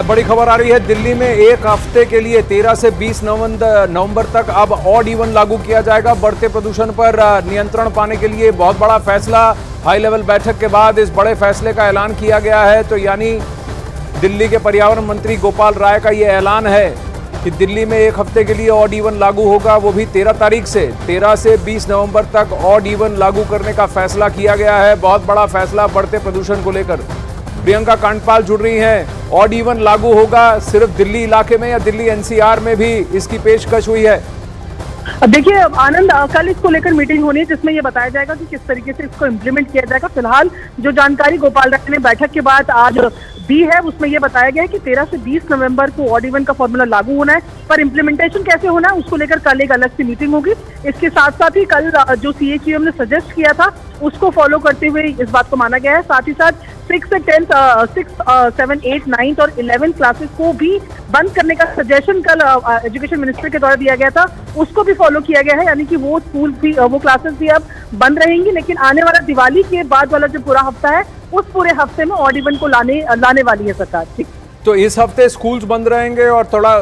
बड़ी खबर आ रही है। दिल्ली में एक हफ्ते के लिए 13 से 20 नवंबर तक अब ऑड इवन लागू किया जाएगा। बढ़ते प्रदूषण पर नियंत्रण पाने के लिए बहुत बड़ा फैसला। हाई लेवल बैठक के बाद इस बड़े फैसले का ऐलान किया गया है। तो यानी दिल्ली के पर्यावरण मंत्री गोपाल राय का यह ऐलान है कि दिल्ली में एक हफ्ते के लिए ऑड इवन लागू होगा, वो भी 13 तारीख से। 13 से 20 नवंबर तक ऑड इवन लागू करने का फैसला किया गया है। बहुत बड़ा फैसला बढ़ते प्रदूषण को लेकर। प्रियंका कांडपाल जुड़ रही हैं। ऑड इवन लागू होगा सिर्फ दिल्ली इलाके में या दिल्ली एनसीआर में भी इसकी पेशकश हुई है? देखिए आनंद, कल इसको लेकर मीटिंग होनी है जिसमें ये बताया जाएगा कि किस तरीके से इसको इम्प्लीमेंट किया जाएगा। फिलहाल जो जानकारी गोपाल राय ने बैठक के बाद आज दी है उसमें यह बताया गया है कि 13 से 20 नवंबर को ऑड इवन का फॉर्मूला लागू होना है, पर इम्प्लीमेंटेशन कैसे होना है उसको लेकर कल एक अलग सी मीटिंग होगी। इसके साथ साथ ही कल जो CHUM ने सजेस्ट किया था उसको फॉलो करते हुए इस बात को माना गया है। साथ ही साथ 6 से 10, 6, 7, 8, 9 और 11 क्लासेस को भी बंद करने का सजेशन कल एजुकेशन मिनिस्टर के द्वारा दिया गया था, उसको भी फॉलो किया गया है। यानी कि वो स्कूल भी, वो क्लासेस भी अब बंद रहेंगी, लेकिन आने वाला दिवाली के बाद वाला जो पूरा हफ्ता है उस पूरे हफ्ते में ऑड इवन को लाने वाली है सरकार। ठीक, तो इस हफ्ते स्कूल्स बंद रहेंगे और थोड़ा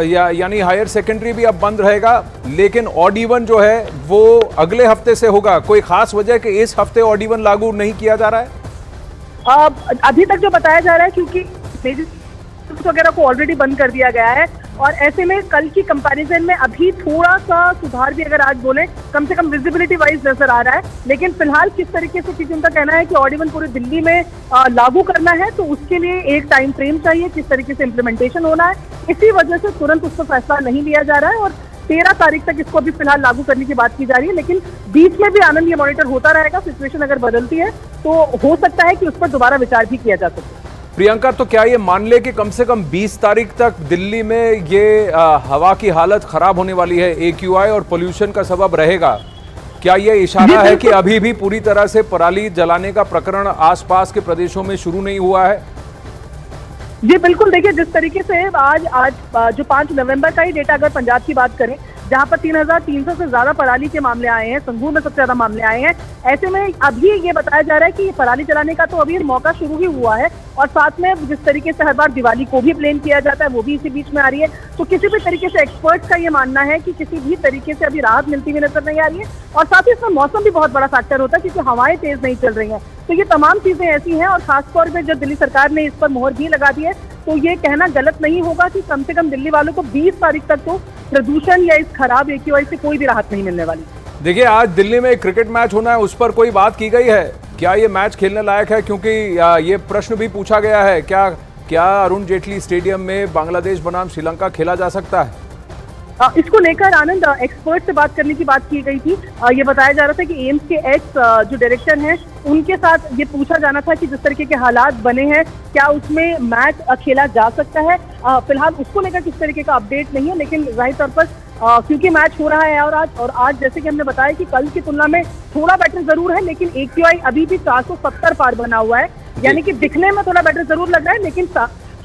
यानी हायर सेकेंडरी भी अब बंद रहेगा, लेकिन ऑड इवन जो है वो अगले हफ्ते से होगा। कोई खास वजह कि इस हफ्ते ऑड इवन लागू नहीं किया जा रहा है? अभी तक जो बताया जा रहा है क्योंकि वगैरह को ऑलरेडी बंद कर दिया गया है और ऐसे में कल की कंपैरिजन में अभी थोड़ा सा सुधार भी अगर आज बोले कम से कम विजिबिलिटी वाइज नजर आ रहा है। लेकिन फिलहाल किस तरीके से, क्योंकि उनका कहना है कि ऑड इवन पूरी दिल्ली में लागू करना है तो उसके लिए एक टाइम फ्रेम चाहिए, किस तरीके से इम्प्लीमेंटेशन होना है। इसी वजह से तुरंत उस पर फैसला नहीं लिया जा रहा है और 13 तारीख तक इसको भी फिलहाल लागू करने की बात की जा रही है। लेकिन बीच में भी आनंद ये मॉनिटर होता रहेगा, सिचुएशन अगर बदलती है तो हो सकता है कि उस पर दोबारा विचार भी किया जा सके। प्रियंका, तो क्या ये मान ले कि कम से कम 20 तारीख तक दिल्ली में ये हवा की हालत खराब होने वाली है, AQI और पोल्यूशन का सबब रहेगा? क्या ये इशारा है कि अभी भी पूरी तरह से पराली जलाने का प्रकरण आसपास के प्रदेशों में शुरू नहीं हुआ है? जी बिल्कुल, देखिए जिस तरीके से आज जो 5 नवंबर का ही डेटा अगर पंजाब की बात करें जहां पर 3,300 से ज्यादा पराली के मामले आए हैं, संगरूर में सबसे ज्यादा मामले आए हैं। ऐसे में अभी ये बताया जा रहा है कि पराली जलाने का तो अभी मौका शुरू ही हुआ है और साथ में जिस तरीके से हर बार दिवाली को भी ब्लेम किया जाता है वो भी इसी बीच में आ रही है। तो किसी भी तरीके से एक्सपर्ट्स का ये मानना है कि किसी भी तरीके से अभी राहत मिलती हुई नजर नहीं आ रही है और साथ ही इसमें मौसम भी बहुत बड़ा फैक्टर होता है क्योंकि हवाएं तेज नहीं चल रही हैं। तो ये तमाम चीजें ऐसी हैं और खासतौर पर जब दिल्ली सरकार ने इस पर मोहर भी लगा दी है तो ये कहना गलत नहीं होगा कि कम से कम दिल्ली वालों को 20 तारीख तक तो प्रदूषण या इस खराब AQI से कोई भी राहत नहीं मिलने वाली। देखिए, आज दिल्ली में एक क्रिकेट मैच होना है, उस पर कोई बात की गई है? क्या ये मैच खेलने लायक है? क्योंकि ये प्रश्न भी पूछा गया है, क्या अरुण जेटली स्टेडियम में बांग्लादेश बनाम श्रीलंका खेला जा सकता है? इसको लेकर आनंद एक्सपर्ट से बात करने की बात की गई थी। ये बताया जा रहा था कि एम्स के एक्स जो डायरेक्टर हैं उनके साथ ये पूछा जाना था कि जिस तरीके के हालात बने हैं क्या उसमें मैच खेला जा सकता है। फिलहाल उसको लेकर किस तरीके का अपडेट नहीं है, लेकिन जाहिर तौर पर क्योंकि मैच हो रहा है और आज जैसे कि हमने बताया कि कल की तुलना में थोड़ा बेटर जरूर है, लेकिन AQI अभी भी 470 पार बना हुआ है। यानी कि दिखने में थोड़ा बेटर जरूर लग रहा है लेकिन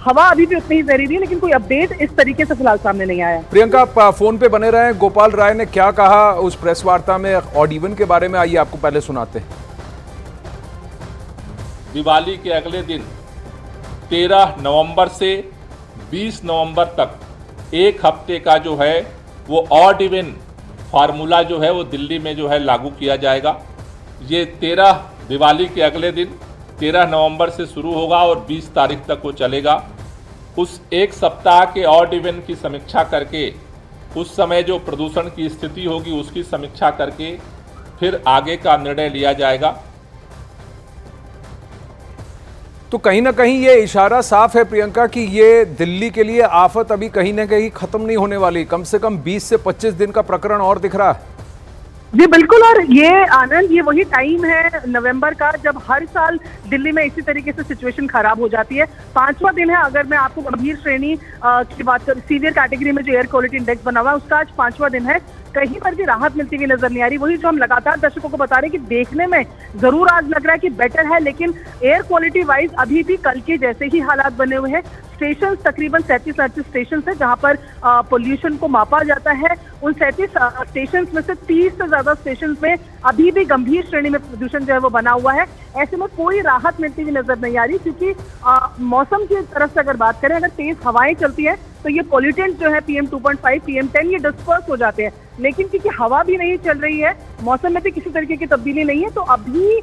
हवा अभी भी उतनी ही जहरीली है, लेकिन कोई अपडेट इस तरीके से फिलहाल सामने नहीं आया। प्रियंका, फोन पे बने रहे। गोपाल राय ने क्या कहा उस प्रेस वार्ता में ऑड इवन के बारे में, आइए आपको पहले सुनाते हैं। दिवाली के अगले दिन 13 नवंबर से 20 नवंबर तक एक हफ्ते का जो है वो ऑड इवन फार्मूला जो है वो दिल्ली में जो है लागू किया जाएगा। ये 13 दिवाली के अगले दिन 13 नवंबर से शुरू होगा और 20 तारीख तक वो चलेगा। उस एक सप्ताह के ऑड इवन की समीक्षा करके उस समय जो प्रदूषण की स्थिति होगी उसकी समीक्षा करके फिर आगे का निर्णय लिया जाएगा। तो कहीं ना कहीं ये इशारा साफ है प्रियंका कि ये दिल्ली के लिए आफत अभी कहीं ना कहीं खत्म नहीं होने वाली। कम से कम 20 से 25 दिन का प्रकरण और दिख रहा है। जी बिल्कुल, और ये आनंद ये वही टाइम है नवंबर का जब हर साल दिल्ली में इसी तरीके से सिचुएशन खराब हो जाती है। 5वां दिन है, अगर मैं आपको गंभीर श्रेणी की बात करूं, सीवियर कैटेगरी में जो एयर क्वालिटी इंडेक्स बना हुआ है उसका आज 5वां दिन है। कहीं पर भी राहत मिलती हुई नजर नहीं आ रही। वही जो हम लगातार दर्शकों को बता रहे हैं कि देखने में जरूर आज लग रहा है कि बेटर है, लेकिन एयर क्वालिटी वाइज अभी भी कल के जैसे ही हालात बने हुए हैं। स्टेशन तकरीबन 37-38 स्टेशन है जहां पर पोल्यूशन को मापा जाता है। उन 37 स्टेशन में से 30 से ज्यादा स्टेशन में अभी भी गंभीर श्रेणी में प्रदूषण जो है वो बना हुआ है। ऐसे में कोई राहत मिलती हुई नजर नहीं आ रही, क्योंकि मौसम की तरफ से अगर बात करें, अगर तेज हवाएं चलती है तो ये पॉल्यूटेंट जो है PM 2.5, PM 10 ये डिस्पर्स हो जाते हैं। लेकिन क्योंकि हवा भी नहीं चल रही है, मौसम में भी किसी तरीके की तब्दीली नहीं है, तो अभी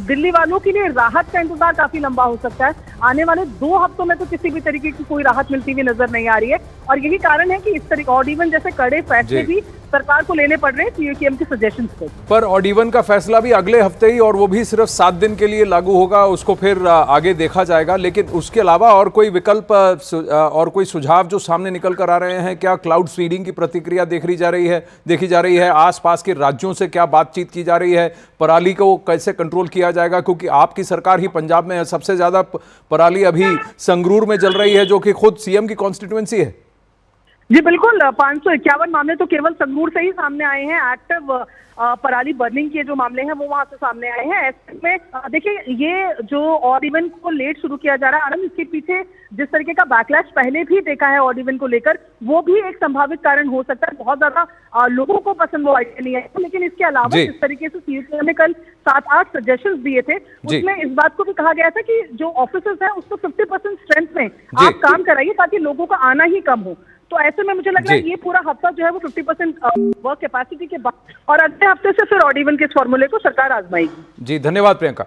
दिल्ली वालों के लिए राहत का इंतजार काफी लंबा हो सकता है। आने वाले 2 हफ्तों में तो किसी भी तरीके की कोई राहत मिलती हुई नजर नहीं आ रही है, और यही कारण है कि इस तरीके ऑड इवन जैसे कड़े फैसले भी सरकार को लेने पड़ रहे हैं PUTM के सजेशंस पर ऑड इवन का फैसला भी अगले हफ्ते ही, और वो भी सिर्फ 7 दिन के लिए लागू होगा, उसको फिर आगे देखा जाएगा। लेकिन उसके अलावा और कोई विकल्प और कोई सुझाव जो सामने निकल कर आ रहे हैं? क्या क्लाउड सीडिंग की प्रतिक्रिया देखी जा रही है? आसपास के राज्यों से क्या बातचीत की जा रही है? पराली को कैसे कंट्रोल किया जाएगा? क्योंकि आपकी सरकार ही पंजाब में है, सबसे ज्यादा पराली अभी संगरूर में जल रही है, जो कि खुद CM की कॉन्स्टिट्यूएंसी है। जी बिल्कुल, 551 मामले तो केवल संगरूर से ही सामने आए हैं। एक्टिव पराली बर्निंग के जो मामले हैं वो वहां से सामने आए हैं। ऐसे में देखिए, ये जो ऑड इवन को लेट शुरू किया जा रहा है आनंद, इसके पीछे जिस तरीके का बैकलैश पहले भी देखा है ऑड इवन को लेकर, वो भी एक संभावित कारण हो सकता है। बहुत ज्यादा लोगों को पसंद वो आइडिया नहीं है। लेकिन इसके अलावा जिस तरीके से CUTM ने कल 7-8 सजेशंस दिए थे, उसमें इस बात को भी कहा गया था कि जो ऑफिसर्स हैं उसको 50% स्ट्रेंथ में आप काम कराइए ताकि लोगों का आना ही कम हो। तो ऐसे में मुझे लग रहा है ये पूरा हफ्ता जो है वो 50% वर्क कैपेसिटी के बाद, और अगले हफ्ते से फिर ऑड इवन के इस फॉर्मूले को सरकार आजमाएगी। जी धन्यवाद प्रियंका।